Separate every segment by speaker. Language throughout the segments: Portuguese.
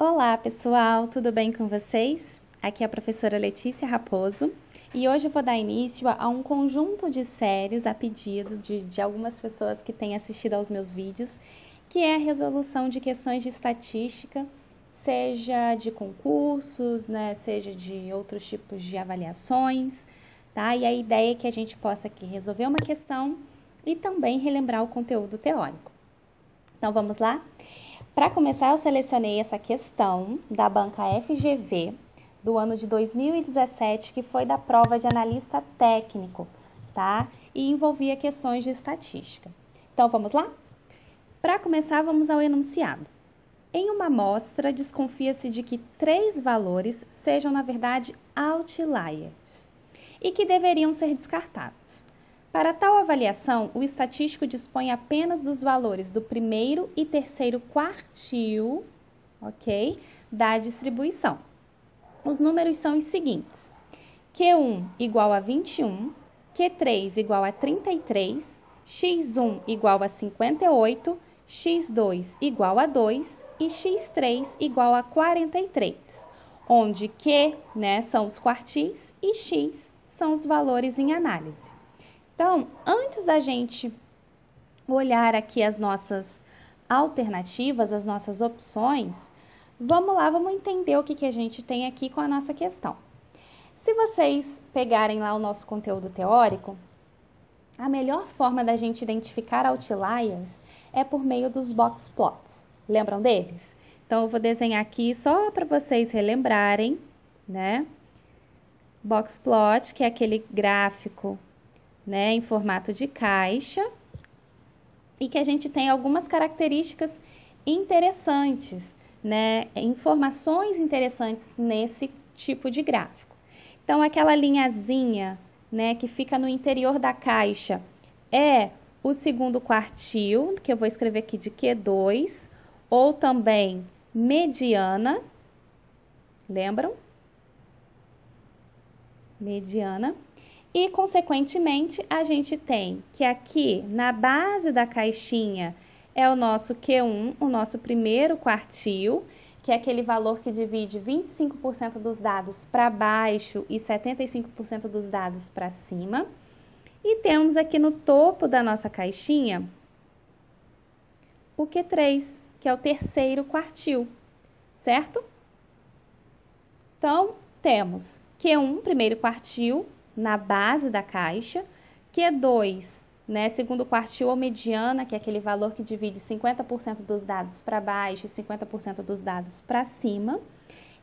Speaker 1: Olá, pessoal, tudo bem com vocês? Aqui é a professora Letícia Raposo e hoje eu vou dar início a um conjunto de séries a pedido de algumas pessoas que têm assistido aos meus vídeos, que é a resolução de questões de estatística, seja de concursos, né, seja de outros tipos de avaliações, tá? E a ideia é que a gente possa aqui resolver uma questão e também relembrar o conteúdo teórico. Então, vamos lá? Para começar, eu selecionei essa questão da banca FGV do ano de 2017, que foi da prova de analista técnico, tá? E envolvia questões de estatística. Então, vamos lá? Para começar, vamos ao enunciado. Em uma amostra, desconfia-se de que 3 valores sejam, na verdade, outliers e que deveriam ser descartados. Para tal avaliação, o estatístico dispõe apenas dos valores do primeiro e terceiro quartil, ok, da distribuição. Os números são os seguintes: Q1 igual a 21, Q3 igual a 33, X1 igual a 58, X2 igual a 2 e X3 igual a 43, onde Q, né, são os quartis e X são os valores em análise. Então, antes da gente olhar aqui as nossas alternativas, as nossas opções, vamos lá, vamos entender o que a gente tem aqui com a nossa questão. Se vocês pegarem lá o nosso conteúdo teórico, a melhor forma da gente identificar outliers é por meio dos box plots. Lembram deles? Então, eu vou desenhar aqui só para vocês relembrarem, né? Box plot, que é aquele gráfico, né, em formato de caixa, e que a gente tem algumas características interessantes, né, informações interessantes nesse tipo de gráfico. Então, aquela linhazinha, né, que fica no interior da caixa é o segundo quartil, que eu vou escrever aqui de Q2, ou também mediana, lembram? Mediana. E, consequentemente, a gente tem que aqui na base da caixinha é o nosso Q1, o nosso primeiro quartil, que é aquele valor que divide 25% dos dados para baixo e 75% dos dados para cima. E temos aqui no topo da nossa caixinha o Q3, que é o terceiro quartil, certo? Então, temos Q1, primeiro quartil, na base da caixa, Q2, né, segundo quartil ou mediana, que é aquele valor que divide 50% dos dados para baixo e 50% dos dados para cima,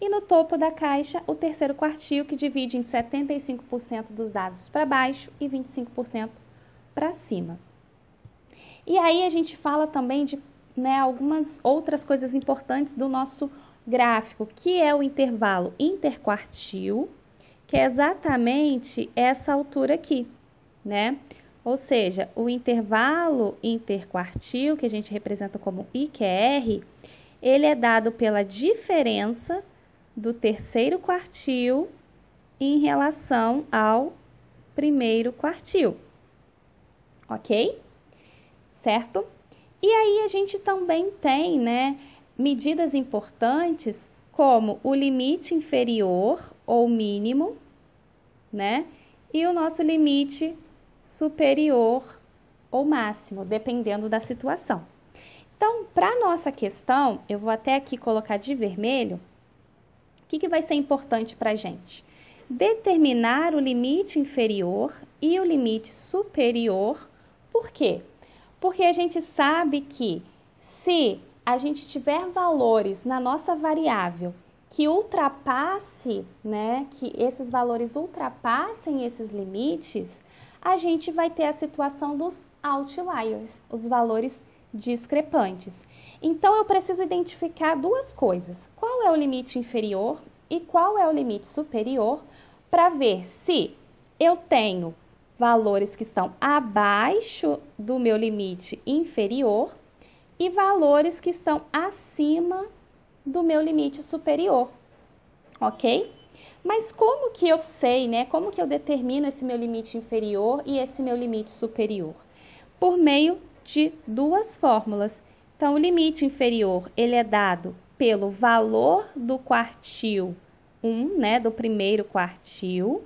Speaker 1: e no topo da caixa, o terceiro quartil, que divide em 75% dos dados para baixo e 25% para cima. E aí a gente fala também de, né, algumas outras coisas importantes do nosso gráfico, que é o intervalo interquartil, que é exatamente essa altura aqui, né? Ou seja, o intervalo interquartil, que a gente representa como IQR, ele é dado pela diferença do terceiro quartil em relação ao primeiro quartil, ok? Certo? E aí a gente também tem, né, medidas importantes como o limite inferior ou mínimo, né? E o nosso limite superior ou máximo, dependendo da situação. Então, para a nossa questão, eu vou até aqui colocar de vermelho, o que vai ser importante para a gente? Determinar o limite inferior e o limite superior. Por quê? Porque a gente sabe que se a gente tiver valores na nossa variável que ultrapasse, né, que esses valores ultrapassem esses limites, a gente vai ter a situação dos outliers, os valores discrepantes. Então, eu preciso identificar duas coisas: qual é o limite inferior e qual é o limite superior, para ver se eu tenho valores que estão abaixo do meu limite inferior e valores que estão acima do meu limite superior, ok? Mas como que eu sei, né? Como que eu determino esse meu limite inferior e esse meu limite superior? Por meio de duas fórmulas. Então, o limite inferior, ele é dado pelo valor do quartil 1, né, do primeiro quartil,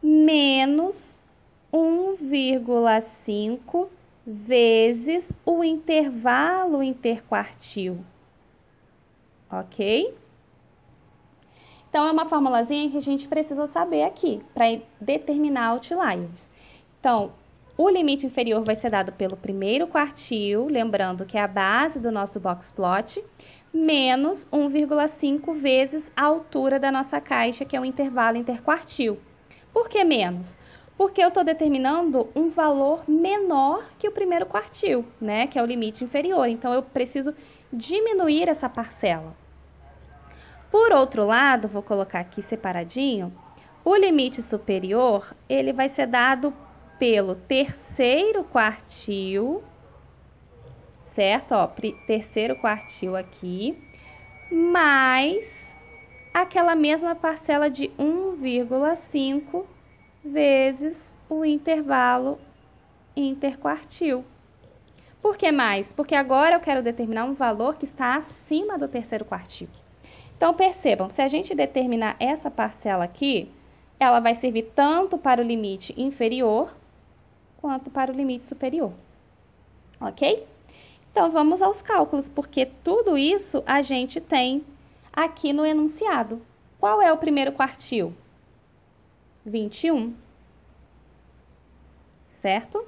Speaker 1: menos 1,5 vezes o intervalo interquartil, ok? Então, é uma formulazinha que a gente precisa saber aqui, para determinar outliers. Então, o limite inferior vai ser dado pelo primeiro quartil, lembrando que é a base do nosso box plot, menos 1,5 vezes a altura da nossa caixa, que é o intervalo interquartil. Por que menos? Porque eu estou determinando um valor menor que o primeiro quartil, né? Que é o limite inferior. Então, eu preciso diminuir essa parcela. Por outro lado, vou colocar aqui separadinho, o limite superior, ele vai ser dado pelo terceiro quartil, certo? Ó, terceiro quartil aqui, mais aquela mesma parcela de 1,5 vezes o intervalo interquartil. Por que mais? Porque agora eu quero determinar um valor que está acima do terceiro quartil. Então, percebam, se a gente determinar essa parcela aqui, ela vai servir tanto para o limite inferior quanto para o limite superior, ok? Então, vamos aos cálculos, porque tudo isso a gente tem aqui no enunciado. Qual é o primeiro quartil? 21, certo?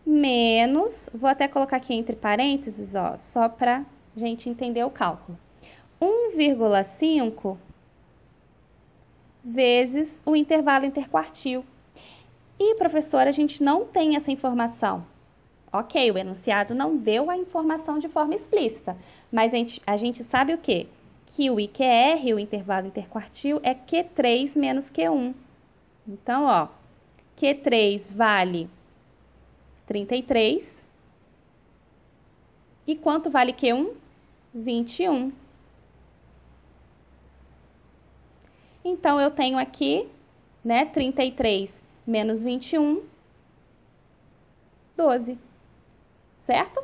Speaker 1: Menos, vou até colocar aqui entre parênteses, ó, só para a gente entender o cálculo. 1,5 vezes o intervalo interquartil. E, professora, a gente não tem essa informação. Ok, o enunciado não deu a informação de forma explícita, mas a gente sabe o quê? Que o IQR, o intervalo interquartil, é Q3 menos Q1. Então, ó, Q3 vale 33. E quanto vale Q1? 21. Então, eu tenho aqui, né, 33 menos 21, 12, certo?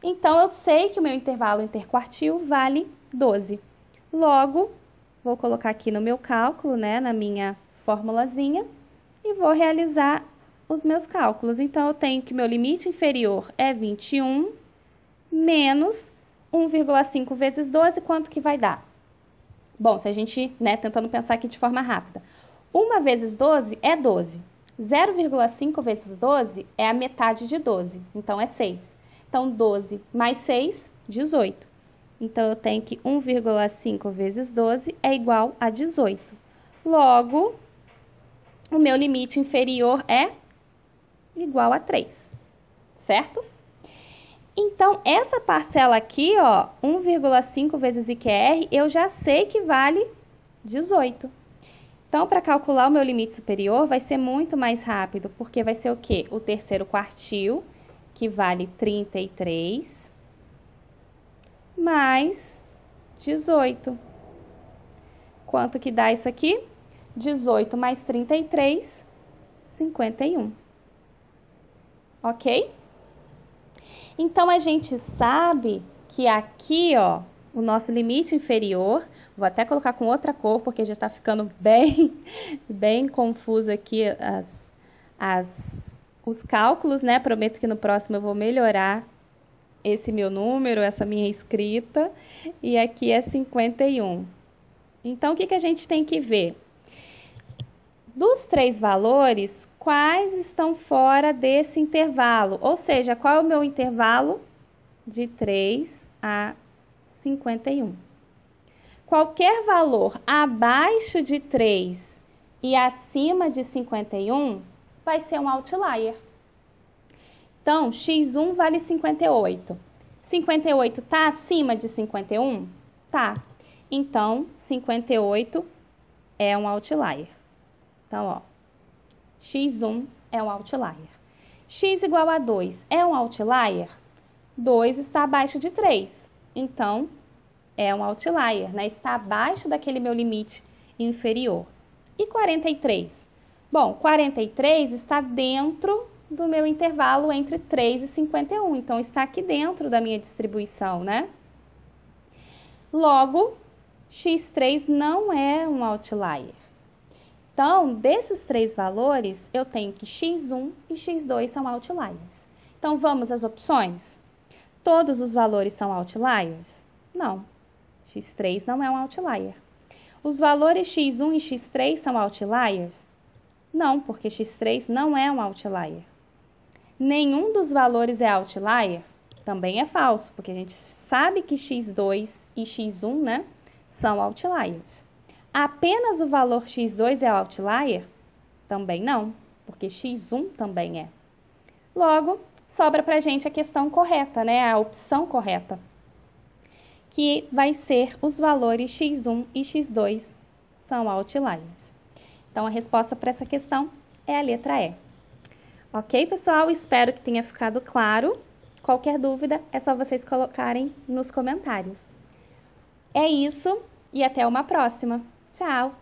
Speaker 1: Então, eu sei que o meu intervalo interquartil vale 12. Logo, vou colocar aqui no meu cálculo, né, na minha formulazinha, e vou realizar os meus cálculos. Então, eu tenho que meu limite inferior é 21, menos 1,5 vezes 12, quanto que vai dar? Bom, se a gente, né, tentando pensar aqui de forma rápida, 1 vezes 12 é 12. 0,5 vezes 12 é a metade de 12, então é 6. Então, 12 mais 6, 18. Então, eu tenho que 1,5 vezes 12 é igual a 18. Logo, o meu limite inferior é igual a 3, certo? Então, essa parcela aqui, ó, 1,5 vezes IQR, eu já sei que vale 18. Então, para calcular o meu limite superior, vai ser muito mais rápido, porque vai ser o quê? O terceiro quartil, que vale 33, mais 18. Quanto que dá isso aqui? 18 mais 33, 51. Ok? Então, a gente sabe que aqui, ó, o nosso limite inferior, vou até colocar com outra cor, porque já está ficando bem confuso aqui os cálculos, né? Prometo que no próximo eu vou melhorar esse meu número, essa minha escrita, e aqui é 51. Então, o que que a gente tem que ver? Dos três valores, quais estão fora desse intervalo? Ou seja, qual é o meu intervalo? De 3 a 51. Qualquer valor abaixo de 3 e acima de 51 vai ser um outlier. Então, x1 vale 58. 58 está acima de 51? Tá. Então, 58 é um outlier. Então, ó, x1 é um outlier. X igual a 2 é um outlier? 2 está abaixo de 3. Então, é um outlier, né? Está abaixo daquele meu limite inferior. E 43? Bom, 43 está dentro do meu intervalo entre 3 e 51. Então, está aqui dentro da minha distribuição, né? Logo, x3 não é um outlier. Então, desses três valores, eu tenho que x1 e x2 são outliers. Então, vamos às opções? Todos os valores são outliers? Não. x3 não é um outlier. Os valores x1 e x3 são outliers? Não, porque x3 não é um outlier. Nenhum dos valores é outlier? Também é falso, porque a gente sabe que x2 e x1, né, são outliers. Apenas o valor x2 é outlier? Também não, porque x1 também é. Logo, sobra pra gente a questão correta, né, a opção correta, que vai ser os valores x1 e x2 são outliers. Então, a resposta para essa questão é a letra E. Ok, pessoal? Espero que tenha ficado claro. Qualquer dúvida, é só vocês colocarem nos comentários. É isso e até uma próxima. Tchau!